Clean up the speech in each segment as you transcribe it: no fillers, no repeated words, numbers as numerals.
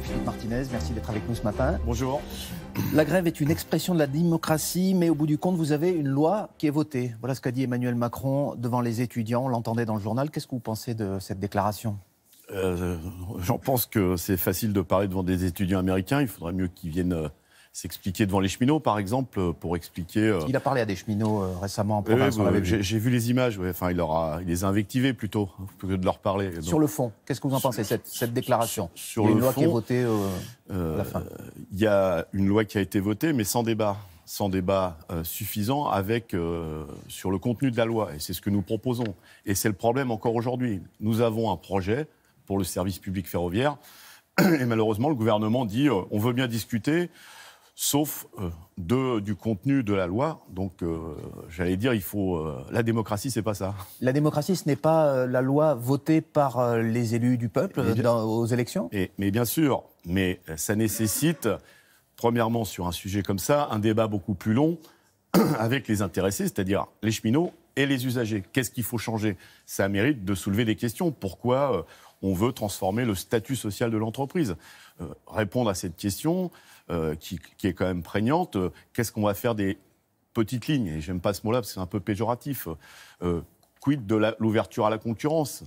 Philippe Martinez, merci d'être avec nous ce matin. Bonjour. La grève est une expression de la démocratie, mais au bout du compte, vous avez une loi qui est votée. Voilà ce qu'a dit Emmanuel Macron devant les étudiants, on l'entendait dans le journal. Qu'est-ce que vous pensez de cette déclaration ? J'en pense que c'est facile de parler devant des étudiants américains. Il faudrait mieux qu'ils viennent s'expliquer devant les cheminots, par exemple, pour expliquer... Il a parlé à des cheminots récemment en province, on l'avait vu. J'ai vu les images, ouais. Enfin, il les a invectivés plutôt que de leur parler. Donc, sur le fond, qu'est-ce que vous en pensez, cette déclaration ? Sur il y a une le loi fond, qui est votée à la fin. Il y a une loi qui a été votée, mais sans débat suffisant sur le contenu de la loi. Et c'est ce que nous proposons. Et c'est le problème encore aujourd'hui. Nous avons un projet pour le service public ferroviaire. Et malheureusement, le gouvernement dit on veut bien discuter, sauf du contenu de la loi. Donc, j'allais dire, la démocratie, c'est pas ça. La démocratie, ce n'est pas la loi votée par les élus du peuple aux élections ? Mais bien sûr, mais ça nécessite, premièrement, sur un sujet comme ça, un débat beaucoup plus long avec les intéressés, c'est-à-dire les cheminots et les usagers. Qu'est-ce qu'il faut changer ? Ça mérite de soulever des questions. Pourquoi on veut transformer le statut social de l'entreprise ? Répondre à cette question qui est quand même prégnante. Qu'est-ce qu'on va faire des petites lignes ? Et j'aime pas ce mot-là parce que c'est un peu péjoratif. Quid de l'ouverture à la concurrence ?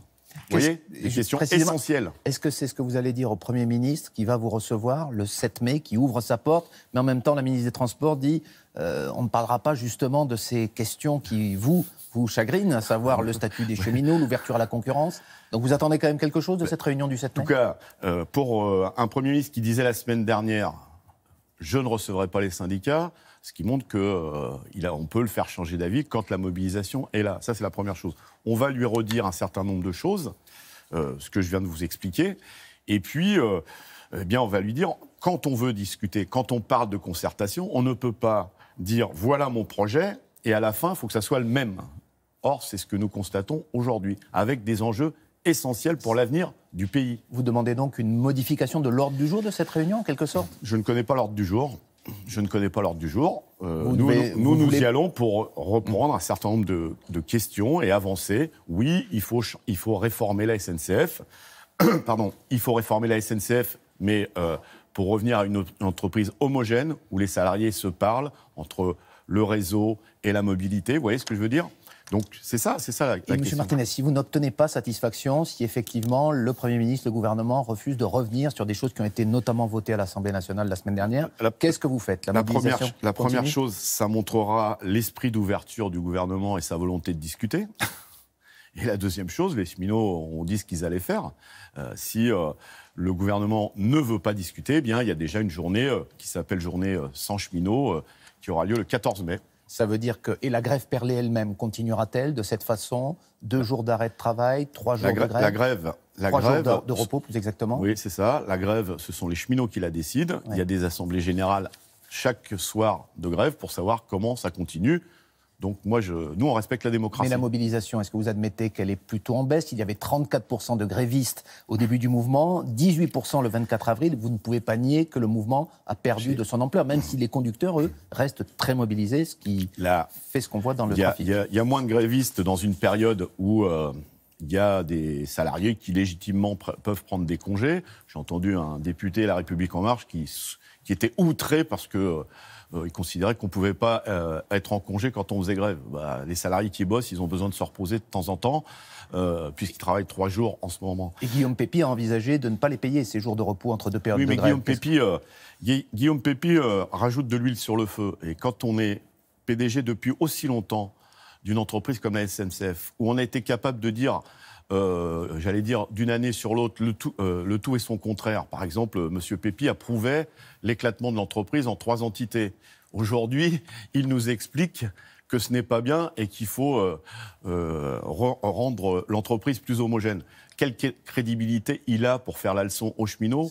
Vous voyez, des questions essentielles. Est-ce que c'est ce que vous allez dire au Premier ministre qui va vous recevoir le 7 mai, qui ouvre sa porte, mais en même temps la ministre des Transports dit on ne parlera pas justement de ces questions qui vous chagrinent, à savoir le statut des cheminots, l'ouverture à la concurrence. Donc vous attendez quand même quelque chose de cette réunion du 7 mai ? En tout cas, pour un Premier ministre qui disait la semaine dernière « je ne recevrai pas les syndicats », ce qui montre qu'on peut le faire changer d'avis quand la mobilisation est là. Ça, c'est la première chose. On va lui redire un certain nombre de choses, ce que je viens de vous expliquer. Et puis, on va lui dire, quand on veut discuter, quand on parle de concertation, on ne peut pas dire « voilà mon projet » et à la fin, il faut que ça soit le même. Or, c'est ce que nous constatons aujourd'hui, avec des enjeux essentiels pour l'avenir du pays. Vous demandez donc une modification de l'ordre du jour de cette réunion, en quelque sorte ? Je ne connais pas l'ordre du jour. Nous y allons pour reprendre un certain nombre de questions et avancer. Oui, il faut réformer la SNCF. Pardon, il faut réformer la SNCF, mais pour revenir à une entreprise homogène où les salariés se parlent entre le réseau et la mobilité. Vous voyez ce que je veux dire ? Donc c'est ça la question. M. Martinez, si vous n'obtenez pas satisfaction, si effectivement le Premier ministre, le gouvernement refuse de revenir sur des choses qui ont été notamment votées à l'Assemblée nationale la semaine dernière, qu'est-ce que vous faites ? La première chose, ça montrera l'esprit d'ouverture du gouvernement et sa volonté de discuter. Et la deuxième chose, les cheminots ont dit ce qu'ils allaient faire. Si le gouvernement ne veut pas discuter, eh bien il y a déjà une journée qui s'appelle journée sans cheminots qui aura lieu le 14 mai. Ça veut dire que... Et la grève perlée elle-même continuera-t-elle de cette façon ? 2 jours d'arrêt de travail, 3 jours de grève 3 jours de repos, plus exactement. Oui, c'est ça. La grève, ce sont les cheminots qui la décident. Ouais. Il y a des assemblées générales chaque soir de grève pour savoir comment ça continue. Donc nous, on respecte la démocratie. Mais la mobilisation, est-ce que vous admettez qu'elle est plutôt en baisse ? Il y avait 34% de grévistes au début du mouvement, 18% le 24 avril. Vous ne pouvez pas nier que le mouvement a perdu de son ampleur, même si les conducteurs, eux, restent très mobilisés, ce qui fait ce qu'on voit dans le trafic. Il y a moins de grévistes dans une période où il y a des salariés qui légitimement peuvent prendre des congés. J'ai entendu un député La République En Marche qui était outré parce que... il considérait qu'on ne pouvait pas être en congé quand on faisait grève. Les salariés qui bossent, ils ont besoin de se reposer de temps en temps, puisqu'ils travaillent 3 jours en ce moment. Et Guillaume Pépi a envisagé de ne pas les payer, ces jours de repos entre 2 périodes de grève. Guillaume Pépi rajoute de l'huile sur le feu. Et quand on est PDG depuis aussi longtemps d'une entreprise comme la SNCF, où on a été capable de dire... j'allais dire d'une année sur l'autre, le tout et son contraire. Par exemple, M. Pépi approuvait l'éclatement de l'entreprise en 3 entités. Aujourd'hui, il nous explique que ce n'est pas bien et qu'il faut rendre l'entreprise plus homogène. Quelle crédibilité il a pour faire la leçon aux cheminots ?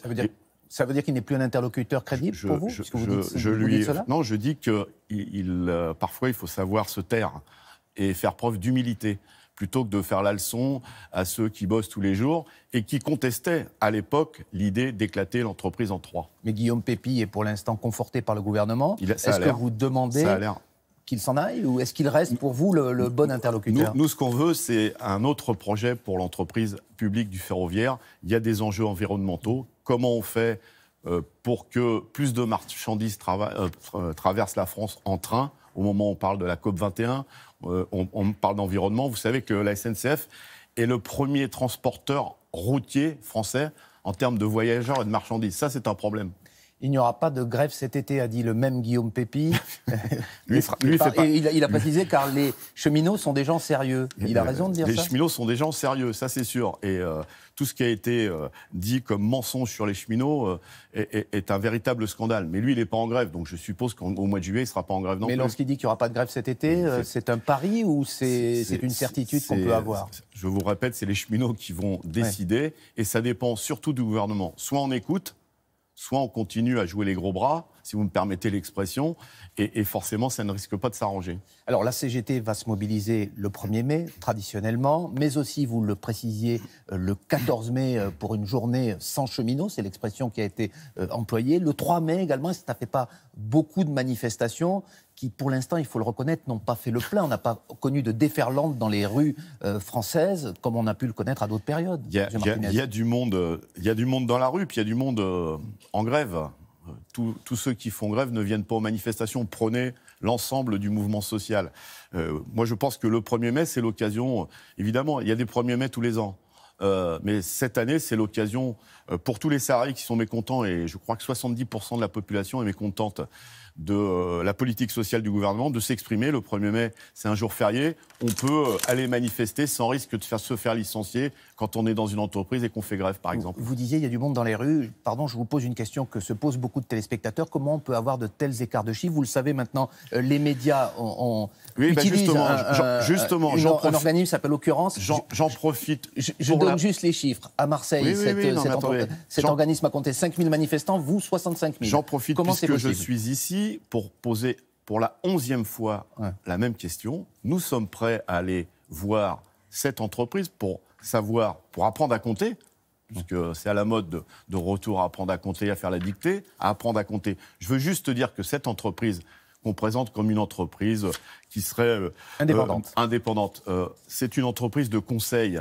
Ça veut dire qu'il n'est plus un interlocuteur crédible pour vous ? Non, je dis que parfois il faut savoir se taire et faire preuve d'humilité, plutôt que de faire la leçon à ceux qui bossent tous les jours et qui contestaient à l'époque l'idée d'éclater l'entreprise en 3. Mais Guillaume Pépi est pour l'instant conforté par le gouvernement. Est-ce que vous demandez qu'il s'en aille ou est-ce qu'il reste pour vous le bon interlocuteur ? Nous, ce qu'on veut, c'est un autre projet pour l'entreprise publique du ferroviaire. Il y a des enjeux environnementaux. Comment on fait pour que plus de marchandises traversent la France en train. Au moment où on parle de la COP21, on parle d'environnement. Vous savez que la SNCF est le premier transporteur routier français en termes de voyageurs et de marchandises. Ça, c'est un problème. Il n'y aura pas de grève cet été, a dit le même Guillaume Pépi. Il a précisé car les cheminots sont des gens sérieux. Il a raison de dire ça. Les cheminots sont des gens sérieux, ça c'est sûr. Et tout ce qui a été dit comme mensonge sur les cheminots est un véritable scandale. Mais lui, il n'est pas en grève, donc je suppose qu'au mois de juillet, il ne sera pas en grève non plus. Mais lorsqu'il dit qu'il n'y aura pas de grève cet été, c'est un pari ou c'est une certitude qu'on peut avoir? Je vous répète, c'est les cheminots qui vont décider, et ça dépend surtout du gouvernement. Soit on écoute, soit on continue à jouer les gros bras, si vous me permettez l'expression, et forcément, ça ne risque pas de s'arranger. Alors, la CGT va se mobiliser le 1er mai, traditionnellement, mais aussi, vous le précisiez, le 14 mai pour une journée sans cheminots, c'est l'expression qui a été employée. Le 3 mai également, ça ne fait pas beaucoup de manifestations qui, pour l'instant, il faut le reconnaître, n'ont pas fait le plein. On n'a pas connu de déferlante dans les rues françaises, comme on a pu le connaître à d'autres périodes. Il y a du monde dans la rue, puis il y a du monde en grève. Tous ceux qui font grève ne viennent pas aux manifestations, prôner l'ensemble du mouvement social. Moi, je pense que le 1er mai, c'est l'occasion. Évidemment, il y a des 1er mai tous les ans. Mais cette année, c'est l'occasion pour tous les salariés qui sont mécontents, et je crois que 70% de la population est mécontente de la politique sociale du gouvernement, de s'exprimer. Le 1er mai, c'est un jour férié. On peut aller manifester sans risque de se faire licencier quand on est dans une entreprise et qu'on fait grève, par exemple. Vous disiez, il y a du monde dans les rues. Pardon, je vous pose une question que se posent beaucoup de téléspectateurs. Comment on peut avoir de tels écarts de chiffres? Vous le savez maintenant, les médias utilisent un organisme qui s'appelle Occurrence. J'en profite. Je donne juste les chiffres. À Marseille, cet organisme a compté 5 000 manifestants, vous 65 000. J'en profite puisque je suis ici pour poser pour la 11e fois la même question. Nous sommes prêts à aller voir cette entreprise pour apprendre à compter, puisque c'est à la mode de retour à apprendre à compter, à faire la dictée, à apprendre à compter. Je veux juste dire que cette entreprise qu'on présente comme une entreprise qui serait indépendante, c'est une entreprise de conseil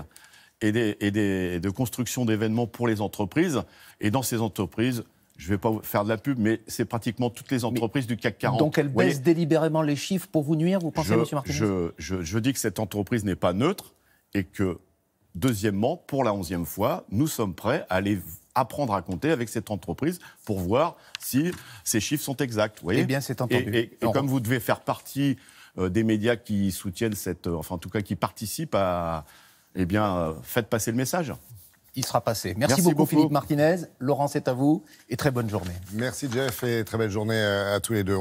et de construction d'événements pour les entreprises. Et dans ces entreprises, je ne vais pas faire de la pub, mais c'est pratiquement toutes les entreprises du CAC 40. Donc elles baissent délibérément les chiffres pour vous nuire, vous pensez, M. Martinez? Je dis que cette entreprise n'est pas neutre et que, deuxièmement, pour la 11e fois, nous sommes prêts à aller apprendre à compter avec cette entreprise pour voir si ces chiffres sont exacts. Vous voyez, eh bien, c'est entendu. Et comme vous devez faire partie des médias qui soutiennent en tout cas qui participent à... Eh bien, faites passer le message. Il sera passé. Merci beaucoup, Philippe Martinez. Laurent, c'est à vous et très bonne journée. Merci, Jeff, et très belle journée à tous les deux.